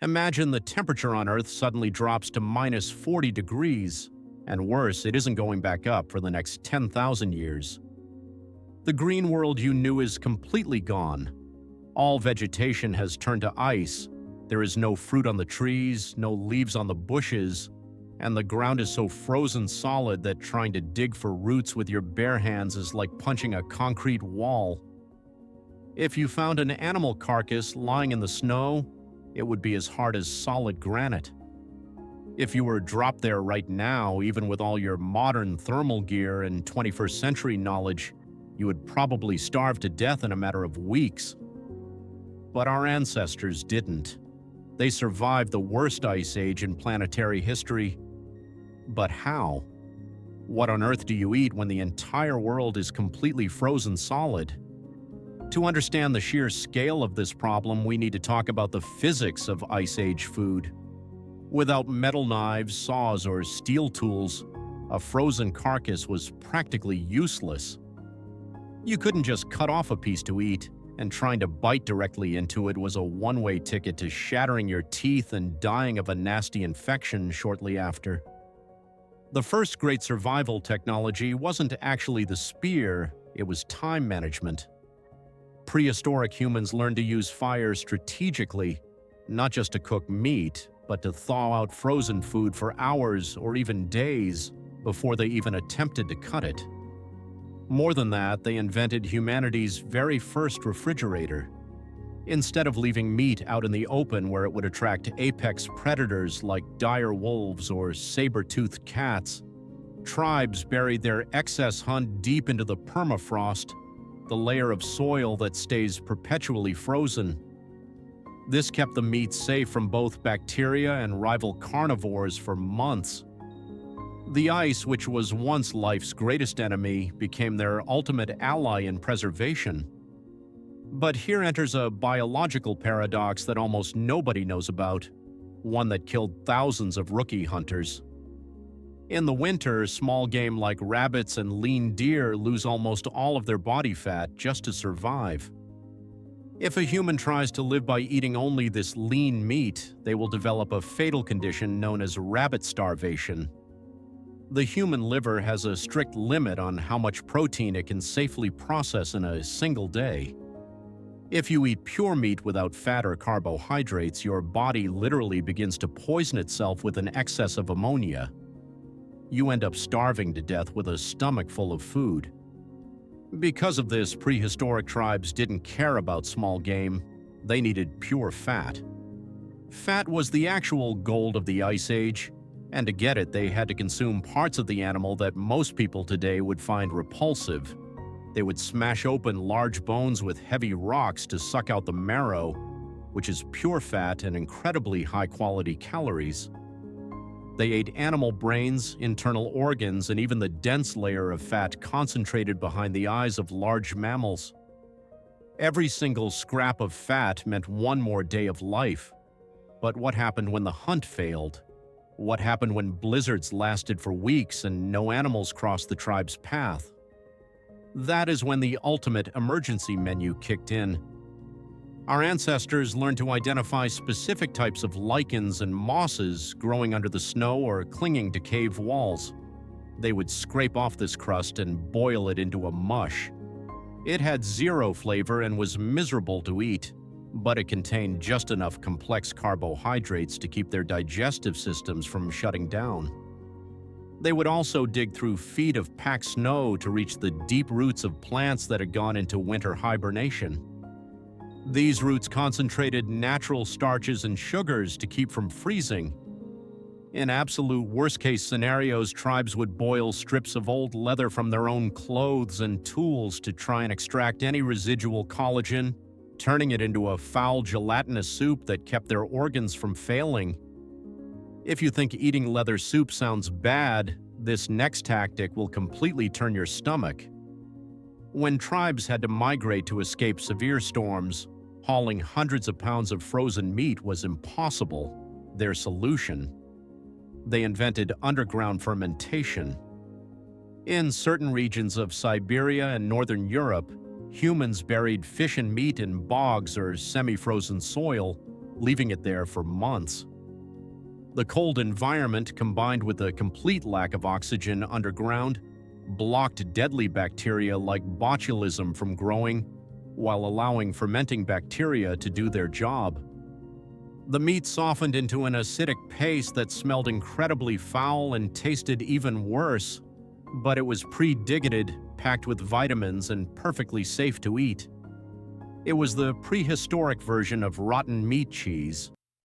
Imagine the temperature on Earth suddenly drops to minus 40 degrees, and worse, it isn't going back up for the next 10,000 years. The green world you knew is completely gone. All vegetation has turned to ice. There is no fruit on the trees, no leaves on the bushes, and the ground is so frozen solid that trying to dig for roots with your bare hands is like punching a concrete wall. If you found an animal carcass lying in the snow, it would be as hard as solid granite. If you were dropped there right now, even with all your modern thermal gear and 21st century knowledge, you would probably starve to death in a matter of weeks. But our ancestors didn't. They survived the worst ice age in planetary history. But how? What on earth do you eat when the entire world is completely frozen solid? To understand the sheer scale of this problem, we need to talk about the physics of Ice Age food. Without metal knives, saws, or steel tools, a frozen carcass was practically useless. You couldn't just cut off a piece to eat, and trying to bite directly into it was a one-way ticket to shattering your teeth and dying of a nasty infection shortly after. The first great survival technology wasn't actually the spear, it was time management. Prehistoric humans learned to use fire strategically, not just to cook meat, but to thaw out frozen food for hours or even days before they even attempted to cut it. More than that, they invented humanity's very first refrigerator. Instead of leaving meat out in the open where it would attract apex predators like dire wolves or saber-toothed cats, tribes buried their excess hunt deep into the permafrost, the layer of soil that stays perpetually frozen. This kept the meat safe from both bacteria and rival carnivores for months. The ice, which was once life's greatest enemy, became their ultimate ally in preservation. But here enters a biological paradox that almost nobody knows about, one that killed thousands of rookie hunters. In the winter, small game like rabbits and lean deer lose almost all of their body fat just to survive. If a human tries to live by eating only this lean meat, they will develop a fatal condition known as rabbit starvation. The human liver has a strict limit on how much protein it can safely process in a single day. If you eat pure meat without fat or carbohydrates, your body literally begins to poison itself with an excess of ammonia. You end up starving to death with a stomach full of food. Because of this, prehistoric tribes didn't care about small game. They needed pure fat. Fat was the actual gold of the Ice Age, and to get it, they had to consume parts of the animal that most people today would find repulsive. They would smash open large bones with heavy rocks to suck out the marrow, which is pure fat and incredibly high-quality calories. They ate animal brains, internal organs, and even the dense layer of fat concentrated behind the eyes of large mammals. Every single scrap of fat meant one more day of life. But what happened when the hunt failed? What happened when blizzards lasted for weeks and no animals crossed the tribe's path? That is when the ultimate emergency menu kicked in. Our ancestors learned to identify specific types of lichens and mosses growing under the snow or clinging to cave walls. They would scrape off this crust and boil it into a mush. It had zero flavor and was miserable to eat, but it contained just enough complex carbohydrates to keep their digestive systems from shutting down. They would also dig through feet of packed snow to reach the deep roots of plants that had gone into winter hibernation. These roots concentrated natural starches and sugars to keep from freezing. In absolute worst-case scenarios, tribes would boil strips of old leather from their own clothes and tools to try and extract any residual collagen, turning it into a foul gelatinous soup that kept their organs from failing. If you think eating leather soup sounds bad, this next tactic will completely turn your stomach. When tribes had to migrate to escape severe storms, hauling hundreds of pounds of frozen meat was impossible. Their solution: they invented underground fermentation. In certain regions of Siberia and northern Europe, humans buried fish and meat in bogs or semi-frozen soil, leaving it there for months. The cold environment, combined with a complete lack of oxygen underground, blocked deadly bacteria like botulism from growing, while allowing fermenting bacteria to do their job. The meat softened into an acidic paste that smelled incredibly foul and tasted even worse, but it was pre-digeted, packed with vitamins, and perfectly safe to eat. It was the prehistoric version of rotten meat cheese.